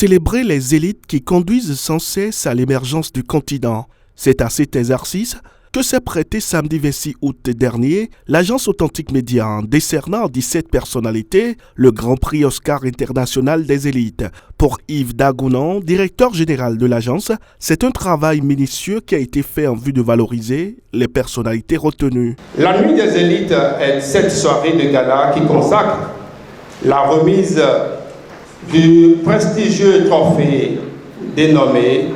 célébrer les élites qui conduisent sans cesse à l'émergence du continent. C'est à cet exercice que s'est prêté samedi 26 août dernier l'agence Authentique Média en décernant à 17 personnalités le Grand Prix Oscar international des élites. Pour Yves Dagounan, directeur général de l'agence, c'est un travail minutieux qui a été fait en vue de valoriser les personnalités retenues. La Nuit des élites est cette soirée de gala qui consacre la remise du prestigieux trophée dénommé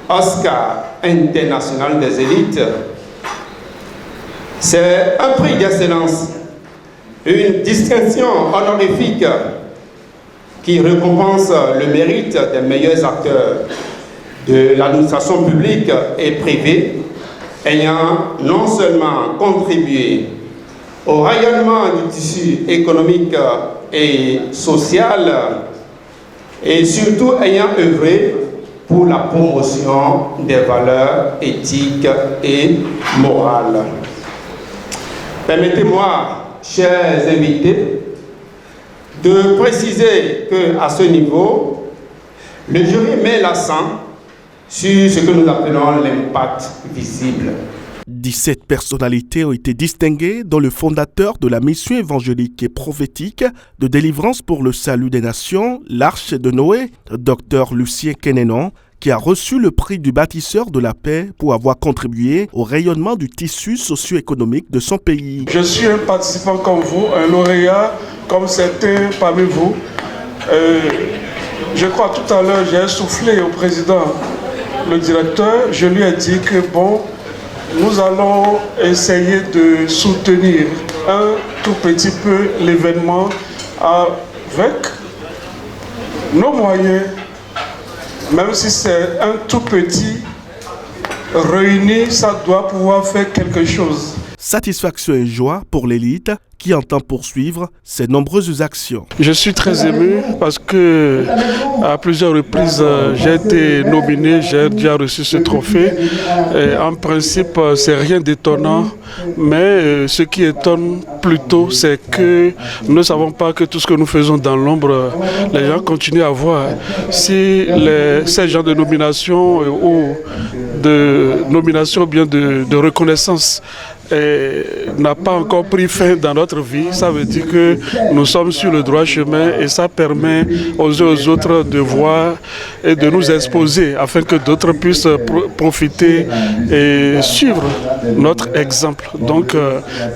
Oscar international des élites. C'est un prix d'excellence, une distinction honorifique qui récompense le mérite des meilleurs acteurs de l'administration publique et privée ayant non seulement contribué au rayonnement du tissu économique et social, et surtout ayant œuvré pour la promotion des valeurs éthiques et morales. Permettez-moi, chers invités, de préciser qu'à ce niveau, le jury met l'accent sur ce que nous appelons l'impact visible. 17 personnalités ont été distinguées, dont le fondateur de la mission évangélique et prophétique de délivrance pour le salut des nations, l'Arche de Noé, Dr Lucien Kenenon, qui a reçu le prix du bâtisseur de la paix pour avoir contribué au rayonnement du tissu socio-économique de son pays. Je suis un participant comme vous, un lauréat comme certains parmi vous. Je crois tout à l'heure, j'ai soufflé au président, le directeur, je lui ai dit que bon, nous allons essayer de soutenir un tout petit peu l'événement avec nos moyens, même si c'est un tout petit, réuni, ça doit pouvoir faire quelque chose. Satisfaction et joie pour l'élite qui entend poursuivre ses nombreuses actions. Je suis très ému parce que à plusieurs reprises j'ai été nominé, j'ai déjà reçu ce trophée. Et en principe, c'est rien d'étonnant, mais ce qui étonne plutôt, c'est que nous ne savons pas que tout ce que nous faisons dans l'ombre, les gens continuent à voir. Si ces genres de nomination ou de nomination ou bien de reconnaissance n'a pas encore pris fin dans notre vie, ça veut dire que nous sommes sur le droit chemin et ça permet aux uns aux autres de voir et de nous exposer afin que d'autres puissent profiter et suivre notre exemple. Donc,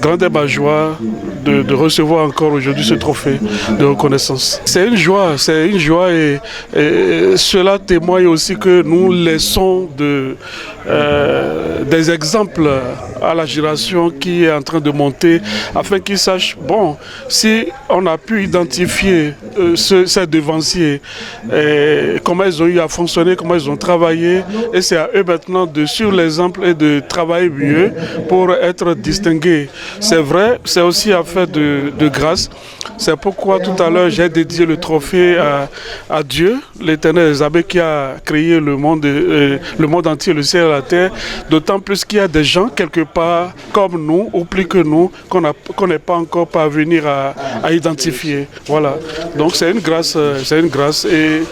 grande est ma joie de recevoir encore aujourd'hui ce trophée de reconnaissance. C'est une joie et cela témoigne aussi que nous laissons des exemples à la génération qui est en train de monter afin qu'ils sachent, bon, si on a pu identifier ces devanciers, comment ils ont eu à fonctionner, comment ils ont travaillé, et c'est à eux maintenant de suivre l'exemple et de travailler mieux pour être distingués. C'est vrai, c'est aussi affaire de grâce. C'est pourquoi tout à l'heure j'ai dédié le trophée à Dieu, l'Éternel des armées qui a créé le monde entier, le ciel et la terre, d'autant plus qu'il y a des gens quelque part comme nous, ou plus que nous, qu'on n'est pas encore parvenir à identifier. Voilà. Donc c'est une grâce et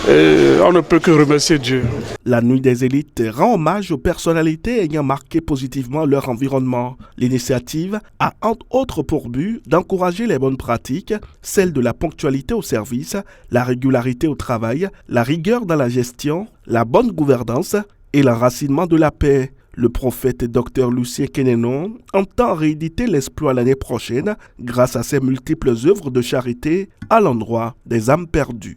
on ne peut que remercier Dieu. La Nuit des élites rend hommage aux personnalités ayant marqué positivement leur environnement. L'initiative a entre autres pour but d'encourager les bonnes pratiques, celles de la ponctualité au service, la régularité au travail, la rigueur dans la gestion, la bonne gouvernance et l'enracinement de la paix. Le prophète Dr Lucien Kenenon entend rééditer l'exploit l'année prochaine grâce à ses multiples œuvres de charité à l'endroit des âmes perdues.